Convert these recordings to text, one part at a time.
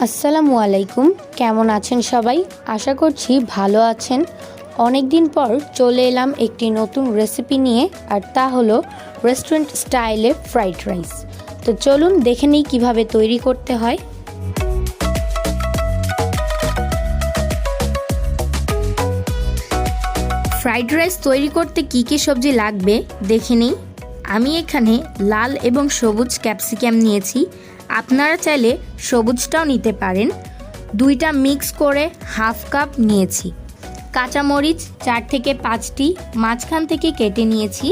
আসসালামু আলাইকুম, কেমন আছেন সবাই? আশা করছি ভালো আছেন। অনেক দিন পর চলে এলাম একটি নতুন রেসিপি নিয়ে, আর তা হলো রেস্টুরেন্ট স্টাইলে ফ্রাইড রাইস। তো চলুন দেখে নিই কীভাবে তৈরি করতে হয়। ফ্রাইড রাইস তৈরি করতে কী কী সবজি লাগবে দেখে নিই। আমি এখানে লাল এবং সবুজ ক্যাপসিকাম নিয়েছি, আপনারা চাইলে সবুজটাও নিতে পারেন। দুইটা মিক্স করে হাফ কাপ নিয়েছি। কাঁচামরিচ 4 থেকে 5টি মাঝখান থেকে কেটে নিয়েছি।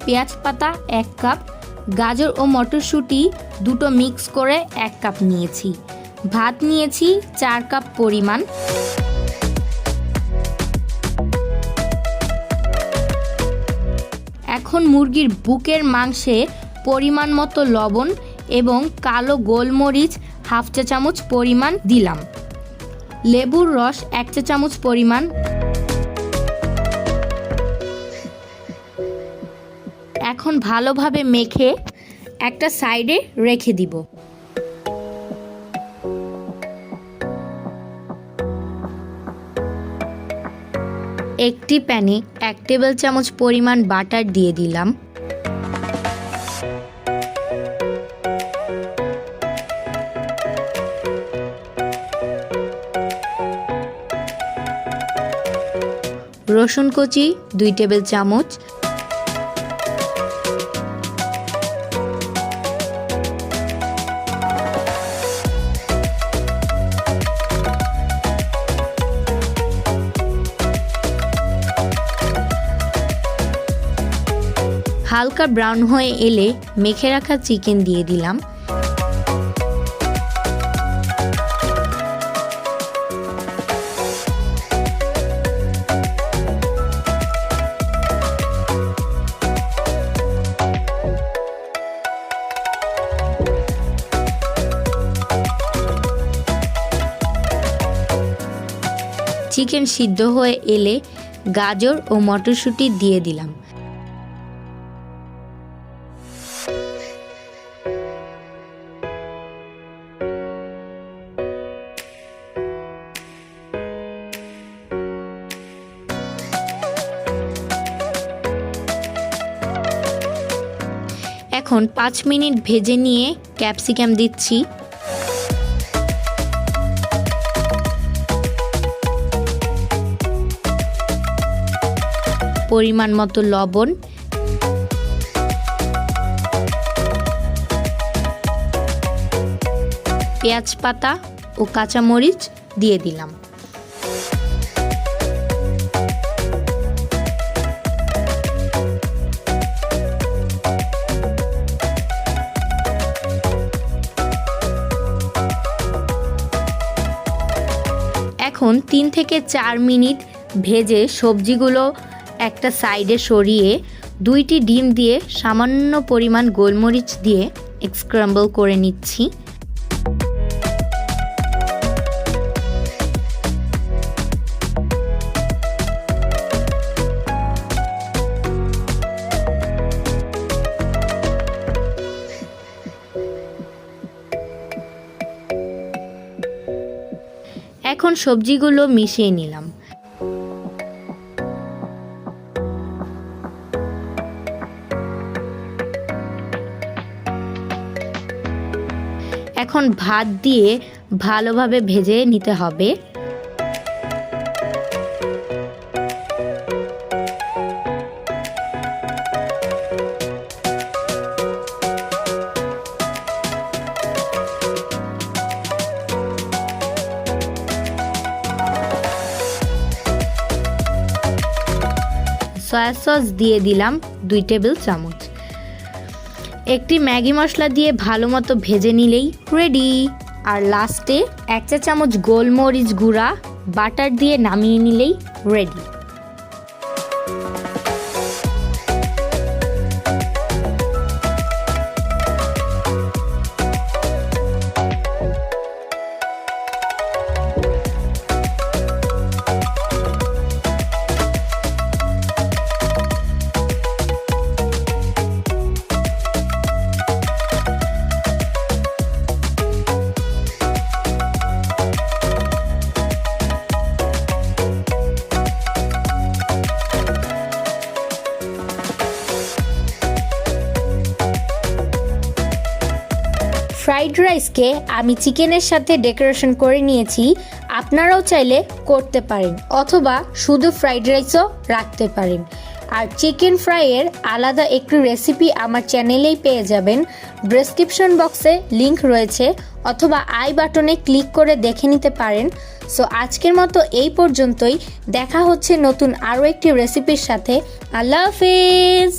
পেঁয়াজ পাতা 1 কাপ, গাজর ও মটরশুঁটি দুটো মিক্স করে 1 কাপ নিয়েছি। ভাত নিয়েছি 4 কাপ পরিমাণ। এখন মুরগির বুকের মাংসে পরিমাণ মতো লবণ এবং কালো গোলমরিচ হাফ চা চামচ পরিমাণ দিলাম। লেবুর রস 1 চা চামচ পরিমাণ। এখন ভালোভাবে মেখে একটা সাইডে রেখে দিব। একটি প্যানে 1 টেবিল চামচ পরিমাণ বাটার দিয়ে দিলাম। রসুন কুচি 2 টেবিল চামচ, হালকা ব্রাউন হয়ে এলে মেখে রাখা চিকেন দিয়ে দিলাম। চিকেন সিদ্ধ হয়ে এলে গাজর ও মটরশুঁটি দিয়ে দিলাম। এখন 5 মিনিট ভেজে নিয়ে ক্যাপসিকাম দিচ্ছি। পরিমাণ মতো লবণ, পেঁয়াজ পাতা ও কাঁচামরিচ দিয়ে দিলাম। এখন 3 থেকে 4 মিনিট ভেজে সবজিগুলো একটা সাইডে সরিয়ে 2টি ডিম দিয়ে সামান্য পরিমাণ গোলমরিচ দিয়ে স্ক্র্যাম্বল করে নিচ্ছি। এখন সবজিগুলো মিশিয়ে নিলাম। এখন ভাত দিয়ে ভালোভাবে ভেজে নিতে হবে। সয়া সস দিয়ে দিলাম 2 টেবিল চামচ। একটি ম্যাগি মশলা দিয়ে ভালো মতো ভেজে নিলেই রেডি। আর লাস্টে 1 চা চামচ গোলমরিচ গুঁড়া বাটার দিয়ে নামিয়ে নিলেই রেডি। ফ্রাইড রাইসকে আমি চিকেনের সাথে ডেকোরেশন করে নিয়েছি। আপনারাও চাইলে করতে পারেন অথবা শুধু ফ্রাইড রাইসও রাখতে পারেন। আর চিকেন ফ্রাইয়ের আলাদা একটি রেসিপি আমার চ্যানেলেই পেয়ে যাবেন। ডেসক্রিপশন বক্সে লিংক রয়েছে অথবা আই বাটনে ক্লিক করে দেখে নিতে পারেন। সো আজকের মতো এই পর্যন্তই। দেখা হচ্ছে নতুন আরও একটি রেসিপির সাথে। আল্লাহ হাফেজ।